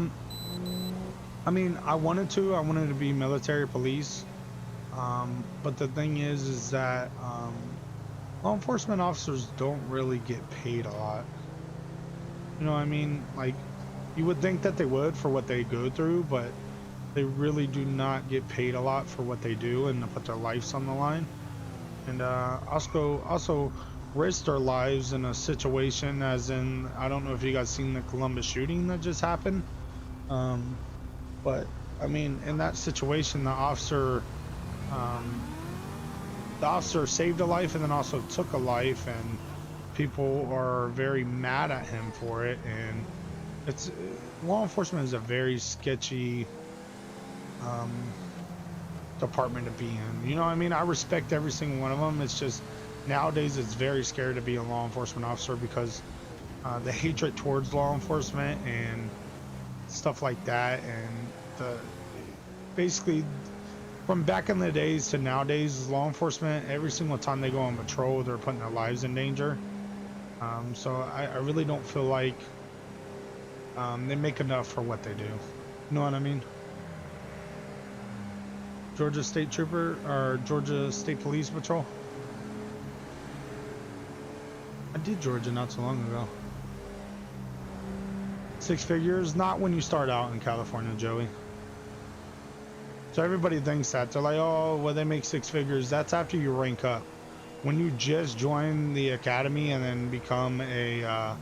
mean, I wanted to be military police. But the thing is that law enforcement officers don't really get paid a lot. You know what I mean? Like, you would think that they would for what they go through, but they really do not get paid a lot for what they do and to put their lives on the line. And also risk their lives in a situation, as in, I don't know if you guys seen the Columbus shooting that just happened. But I mean, in that situation, the officer saved a life and then also took a life, and people are very mad at him for it. And it's, law enforcement is a very sketchy department to be in. You know what I mean? I respect every single one of them. It's just nowadays it's very scary to be a law enforcement officer because the hatred towards law enforcement and stuff like that, and basically from back in the days to nowadays, law enforcement, every single time they go on patrol, they're putting their lives in danger. So I really don't feel like they make enough for what they do. You know what I mean? Georgia State Trooper, or Georgia State Police Patrol. I did Georgia not so long ago. 6 figures, not when you start out in California, Joey. So everybody thinks that. They're like, oh, well, they make 6 figures. That's after you rank up. When you just join the academy and then become a,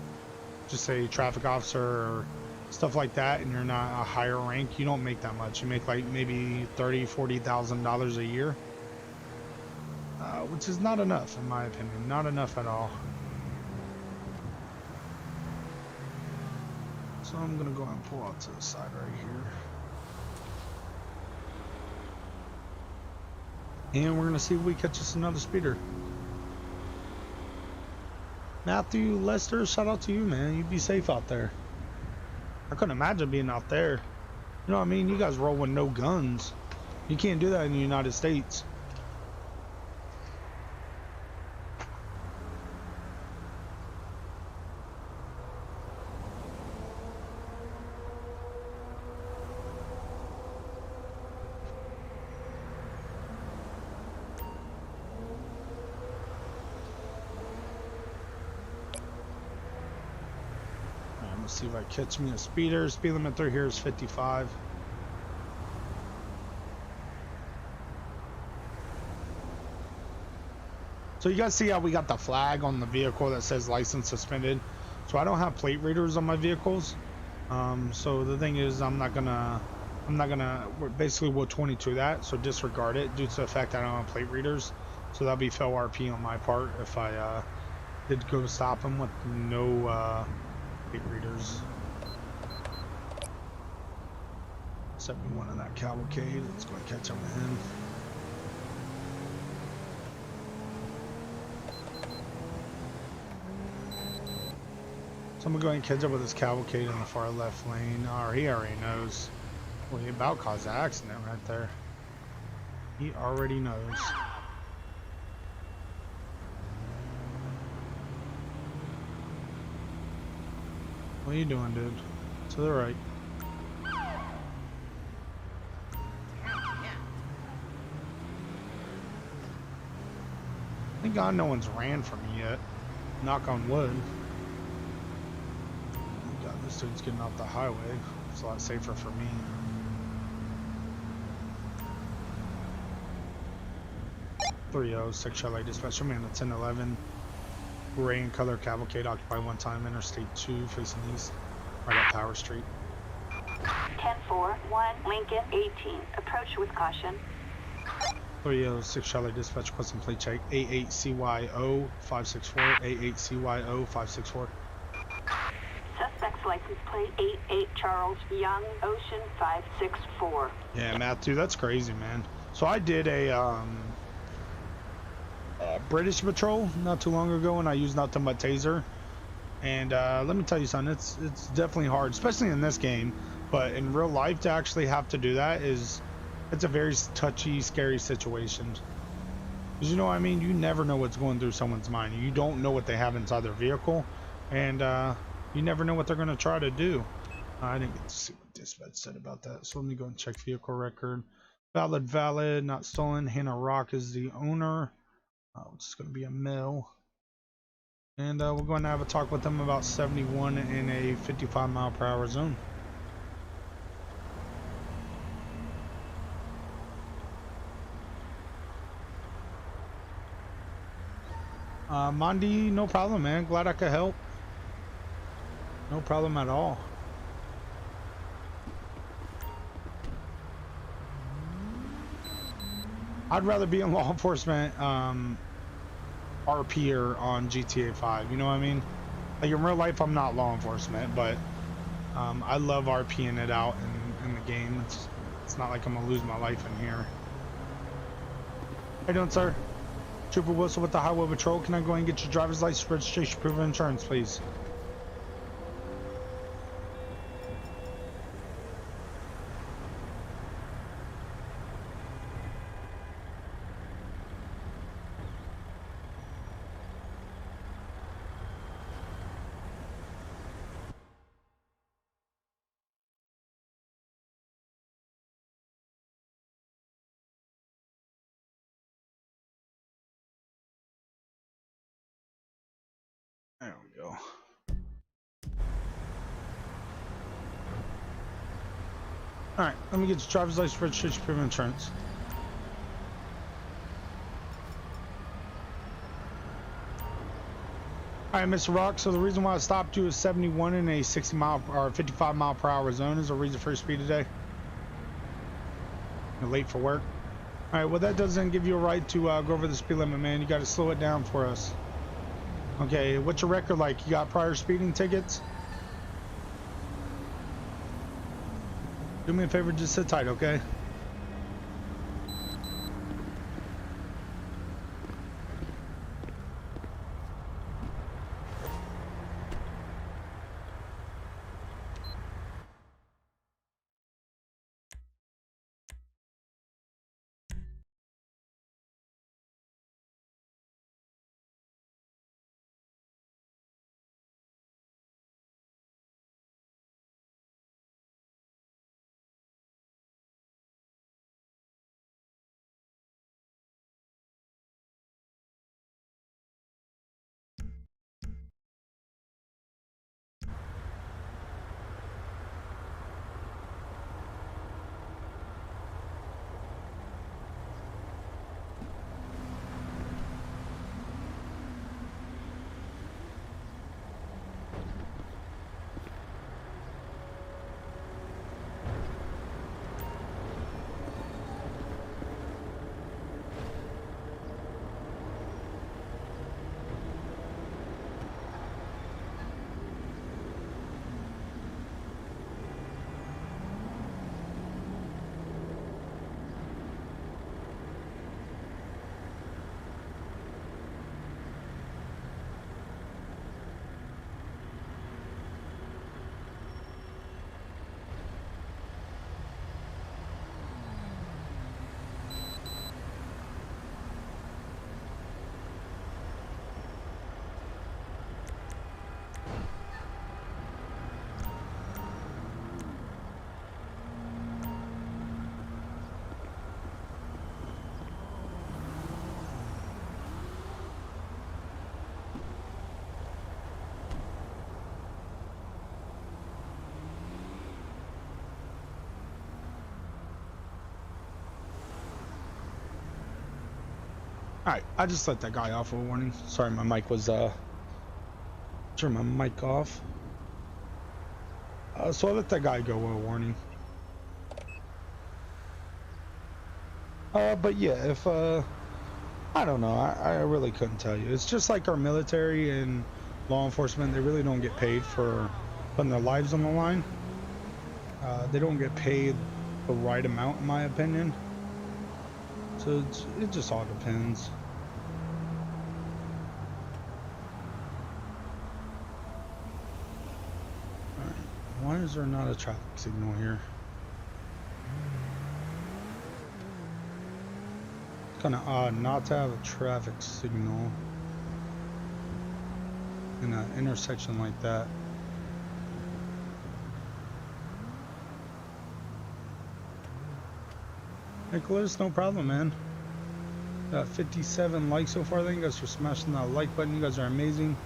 just a traffic officer or stuff like that, and you're not a higher rank, you don't make that much. You make like maybe $30,000-$40,000 a year, which is not enough, in my opinion. Not enough at all. So I'm gonna go and pull out to the side right here, and we're gonna see if we catch us another speeder. Matthew Lester, shout out to you, man. You be safe out there. I couldn't imagine being out there. You know what I mean? You guys roll with no guns. You can't do that in the United States. See if I catch me a speeder. Speed limit through here is 55. So you guys see how we got the flag on the vehicle that says license suspended. So I don't have plate readers on my vehicles. So the thing is, I'm not gonna basically we'll 22 that, so disregard it due to the fact that I don't have plate readers. So that'll be fail RP on my part if I did go stop him with no plate readers. Set me one in that cavalcade. Let's go and catch up with him. So I'm gonna go ahead and catch up with this cavalcade in the far left lane. Oh, he already knows. Well, he about caused an accident right there. He already knows. What are you doing, dude? To the right. Thank God no one's ran from me yet. Knock on wood. Oh God, this dude's getting off the highway. It's a lot safer for me. 306 Charlie Dispatch. I'm in a 1011. Gray and color cavalcade occupy one time. Interstate 2 facing east. Right at Power Street. 10-4, 1 Lincoln 18. Approach with caution. 306 Charlie Dispatch. Requesting plate check. 88CYO 564. 88CYO 564. Suspect's license plate 88 Charles Young Ocean 564. Yeah, Matthew, that's crazy, man. So I did a British patrol not too long ago, and I used nothing but taser. And let me tell you something, it's definitely hard, especially in this game. But in real life, to actually have to do that it's a very touchy, scary situation. Because you know what I mean? You never know what's going through someone's mind. You don't know what they have inside their vehicle, and you never know what they're going to try to do. I didn't get to see what dispatch said about that, so let me go and check vehicle record. Valid, not stolen. Hannah Rock is the owner. It's going to be a male. And we're going to have a talk with them about 71 in a 55-mile-per-hour zone. Mondi, no problem, man. Glad I could help. No problem at all. I'd rather be in law enforcement RPer on GTA 5, you know what I mean? Like in real life, I'm not law enforcement, but I love RPing it out in the game. It's not like I'm gonna lose my life in here. How you doing, sir? Trooper Wilson with the Highway Patrol. Can I go and get your driver's license, registration, proof of insurance, please? There we go. Alright, let me get your driver's license, registration, proof of insurance. Alright, Mr. Rock, so the reason why I stopped you is 71 in a 60-mile or 55-mile-per-hour zone is a reason for your speed today. You're late for work. Alright, well that doesn't give you a right to go over the speed limit, man. You gotta slow it down for us. Okay, what's your record like? You got prior speeding tickets? Do me a favor, just sit tight, okay? Alright, I just let that guy off with a warning. Sorry, my mic was turn my mic off. So I let that guy go with a warning. But yeah, if I don't know, I really couldn't tell you. It's just like our military and law enforcement, they really don't get paid for putting their lives on the line. They don't get paid the right amount, in my opinion. So it just all depends. Alright, why is there not a traffic signal here? It's kind of odd not to have a traffic signal in an intersection like that. Nicholas, no problem, man. Got 57 likes so far. Thank you guys for smashing that like button. You guys are amazing.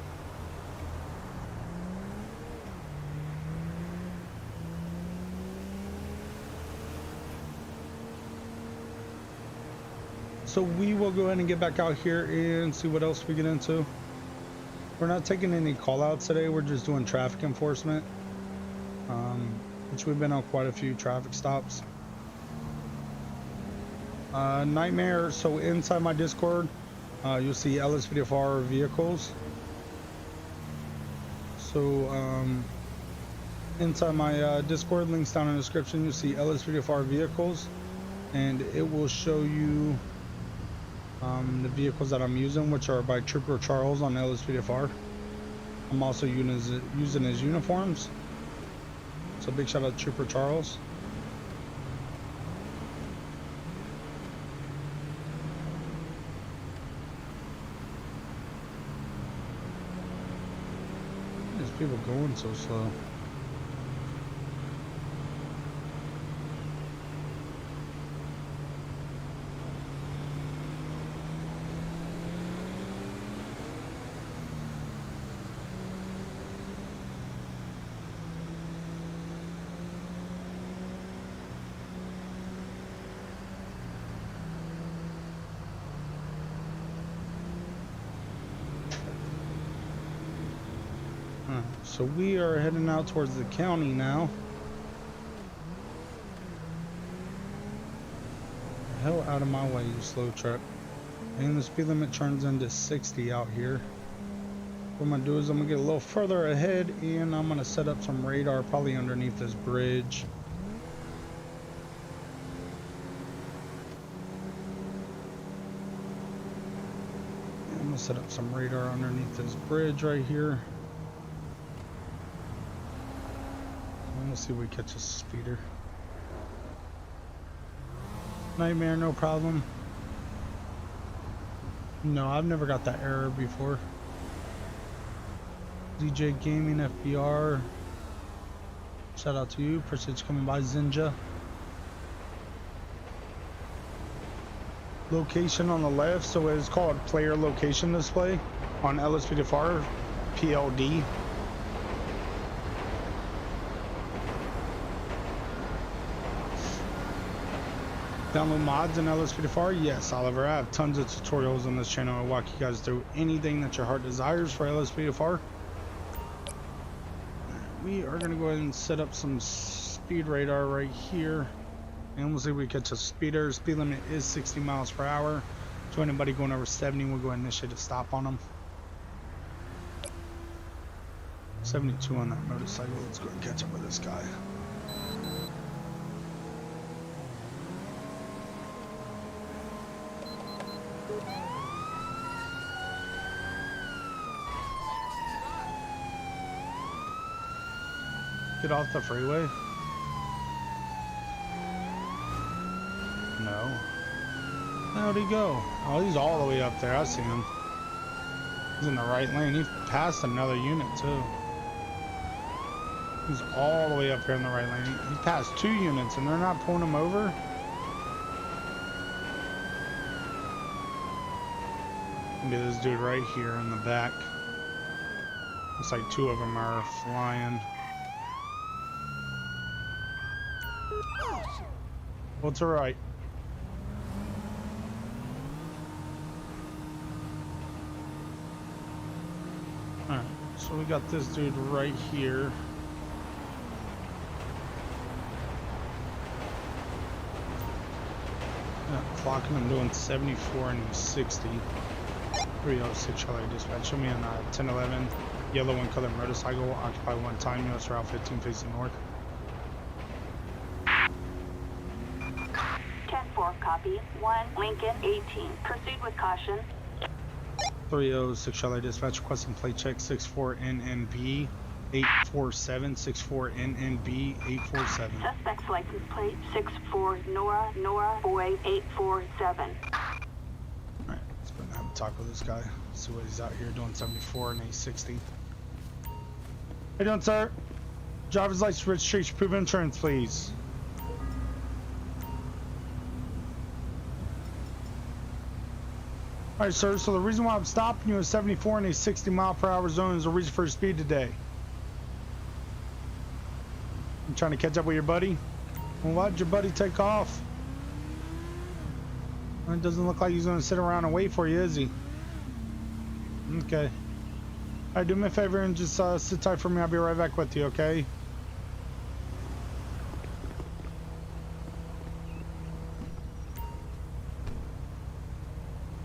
So we will go ahead and get back out here and see what else we get into. We're not taking any call outs today. We're just doing traffic enforcement, which we've been on quite a few traffic stops. Nightmare, so inside my Discord, you'll see LSPDFR vehicles. So inside my Discord, links down in the description, you'll see LSPDFR vehicles, and it will show you the vehicles that I'm using, which are by Trooper Charles on LSPDFR. I'm also using his uniforms, so big shout out to Trooper Charles. People going so slow. So we are heading out towards the county now. Hell out of my way, you slow truck. And the speed limit turns into 60 out here. What I'm gonna do is I'm gonna get a little further ahead and I'm gonna set up some radar probably underneath this bridge. I'm gonna set up some radar underneath this bridge right here. Let's see if we catch a speeder. Nightmare, no problem. No, I've never got that error before. DJ Gaming FBR. Shout out to you. Appreciate you coming by, Zinja. Location on the left, so it's called player location display on LSPDFR PLD. Download mods in LSPDFR? Yes, Oliver. I have tons of tutorials on this channel. I'll walk you guys through anything that your heart desires for LSPDFR. We are going to go ahead and set up some speed radar right here. And we'll see if we catch a speeder. Speed limit is 60 miles per hour. So anybody going over 70, we'll go ahead and initiate a stop on them. 72 on that motorcycle. Let's go and catch up with this guy. Get off the freeway? No. How'd he go? Oh, he's all the way up there. I see him. He's in the right lane. He passed another unit too. He's all the way up here in the right lane. He passed 2 units and they're not pulling him over. Look at this dude right here in the back. Looks like 2 of them are flying. What's alright? So we got this dude right here. Clocking him doing 74 and 60. 306 Charlie dispatch. Show me on 1011 yellow and colored motorcycle. Occupy one time. US Route 15 facing north. 10-4 copy. 1 Lincoln 18. Proceed with caution. 306 Charlie dispatch requesting plate check 64NNB 847 64NNB 847. Suspect's license plate 64 Nora Boy 847. Alright, let's go and have a talk with this guy. See what he's out here doing 74 and 860. How you doing, sir? Driver's license, registration, proof of insurance, please. Alright, sir, so the reason why I'm stopping you is 74 and a 60-mile-per-hour zone is a reason for speed today. I'm trying to catch up with your buddy. Well, why'd your buddy take off? It doesn't look like he's going to sit around and wait for you, is he? Okay. Alright, do me a favor and just sit tight for me. I'll be right back with you, okay?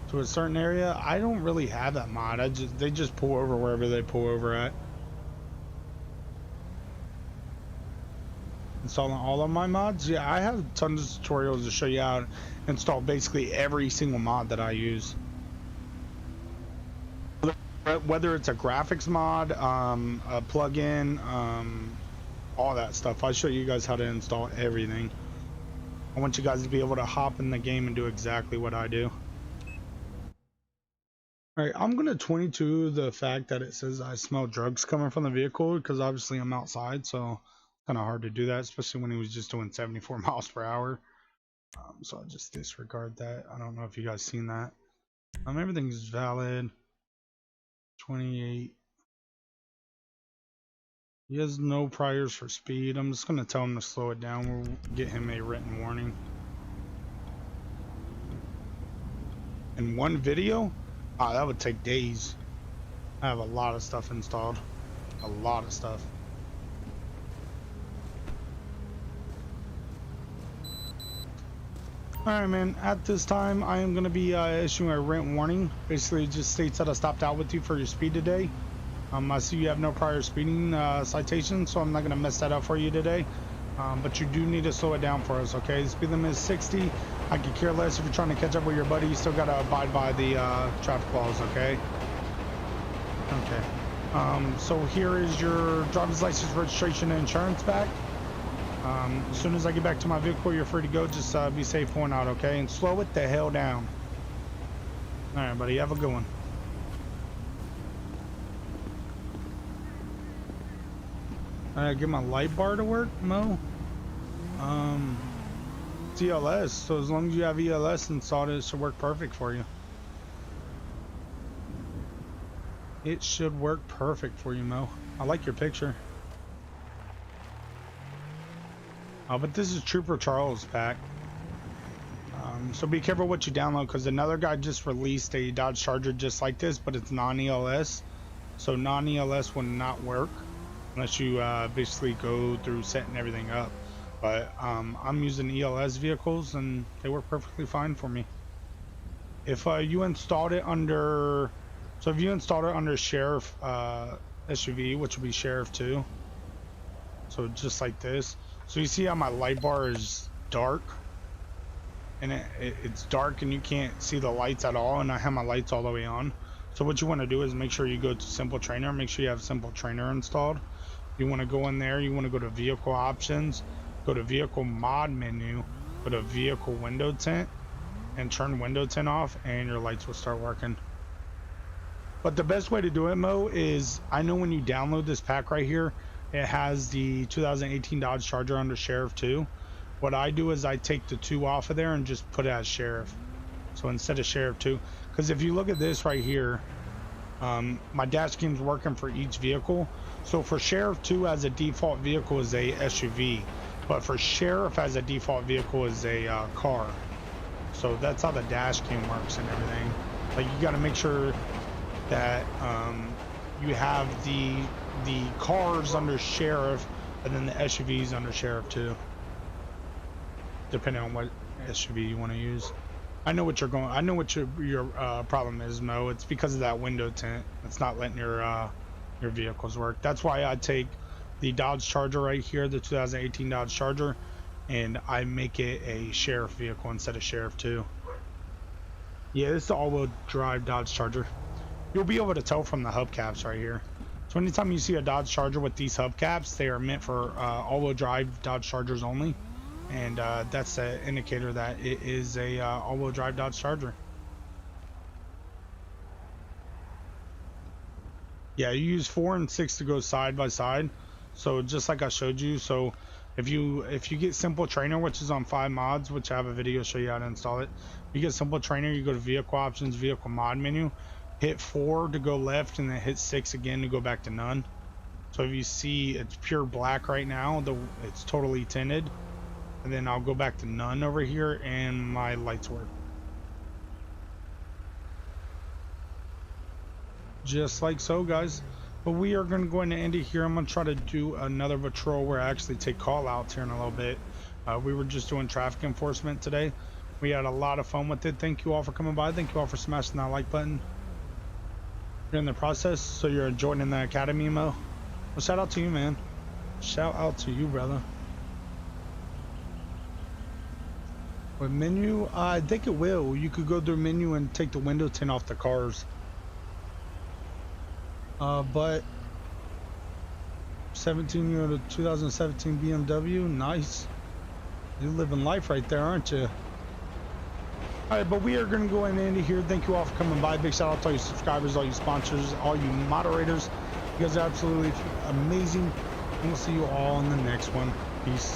To a certain area, I don't really have that mod. They just pull over wherever they pull over at. Installing all of my mods, yeah, I have tons of tutorials to show you how to install basically every single mod that I use. Whether it's a graphics mod, a plugin, all that stuff, I'll show you guys how to install everything. I want you guys to be able to hop in the game and do exactly what I do. Alright, I'm gonna 22 the fact that it says I smell drugs coming from the vehicle because obviously I'm outside, so kind of hard to do that, especially when he was just doing 74 miles per hour. So I'll just disregard that. I don't know if you guys seen that. Everything's valid. 28. He has no priors for speed. I'm just gonna tell him to slow it down. We'll get him a written warning. In one video? Ah, that would take days. I have a lot of stuff installed. A lot of stuff. Alright, man. At this time, I am going to be issuing a written warning. Basically, it just states that I stopped out with you for your speed today. I see you have no prior speeding citation, so I'm not going to mess that up for you today. But you do need to slow it down for us, okay? The speed limit is 60. I could care less if you're trying to catch up with your buddy. You still got to abide by the traffic laws, okay? Okay. So here is your driver's license, registration, and insurance back. As soon as I get back to my vehicle, you're free to go. Just be safe going out, okay? And slow it the hell down. All right, buddy. Have a good one. All right, get my light bar to work, Mo. It's ELS, so as long as you have ELS installed, it should work perfect for you. It should work perfect for you, Mo. I like your picture. Oh, but this is Trooper Charles pack. So be careful what you download, because another guy just released a Dodge Charger just like this, but it's non-ELS. So non-ELS will not work unless you basically go through setting everything up. But I'm using ELS vehicles and they work perfectly fine for me. If you installed it under, so if you installed it under Sheriff SUV, which will be Sheriff 2, so just like this. So you see how my light bar is dark, and it's dark and you can't see the lights at all, and I have my lights all the way on. So what you want to do is make sure you go to Simple Trainer. Make sure you have Simple Trainer installed. You want to go in there, you want to go to Vehicle Options, go to Vehicle Mod menu, go to Vehicle Window Tint, and turn Window Tint off, and your lights will start working. But the best way to do it, Mo, is I know when you download this pack right here, it has the 2018 Dodge Charger under Sheriff 2. What I do is I take the 2 off of there and just put it as Sheriff. So instead of Sheriff 2, because if you look at this right here, my dash scheme's working for each vehicle. So for Sheriff 2 as a default vehicle is a SUV, but for Sheriff as a default vehicle is a car. So that's how the dash cam works and everything. Like, you got to make sure that you have the cars under sheriff, and then the SUVs under sheriff too, depending on what SUV you want to use. I know what you're going. I know what your problem is, Mo. It's because of that window tint. It's not letting your vehicles work. That's why I take the Dodge Charger right here, the 2018 Dodge Charger, and I make it a sheriff vehicle instead of sheriff 2. Yeah, this is the all-wheel drive Dodge Charger. You'll be able to tell from the hubcaps right here. So anytime you see a Dodge Charger with these hubcaps, they are meant for all-wheel drive Dodge Chargers only. And that's an indicator that it is a all-wheel drive Dodge Charger. Yeah, you use 4 and 6 to go side by side. So just like I showed you. So if you get Simple Trainer, which is on 5 mods, which I have a video show you how to install it. You get Simple Trainer, you go to Vehicle Options, Vehicle Mod menu, hit 4 to go left, and then hit 6 again to go back to none. So if you see it's pure black right now, it's totally tinted. And then I'll go back to none over here and my lights work. Just like so, guys. But we are going to go ahead and end it here. I'm going to try to do another patrol where I actually take call outs here in a little bit. We were just doing traffic enforcement today. We had a lot of fun with it. Thank you all for coming by. Thank you all for smashing that like button. You're in the process, so you're joining the academy, Mo. Well, shout out to you, man. Shout out to you, brother. With menu, I think it will. You could go through menu and take the window tint off the cars. But 17 year old 2017 BMW, nice. You're living life right there, aren't you? All right, but we are going to go ahead and end it here. Thank you all for coming by. Big shout out to all you subscribers, all you sponsors, all you moderators. You guys are absolutely amazing. And we'll see you all in the next one. Peace.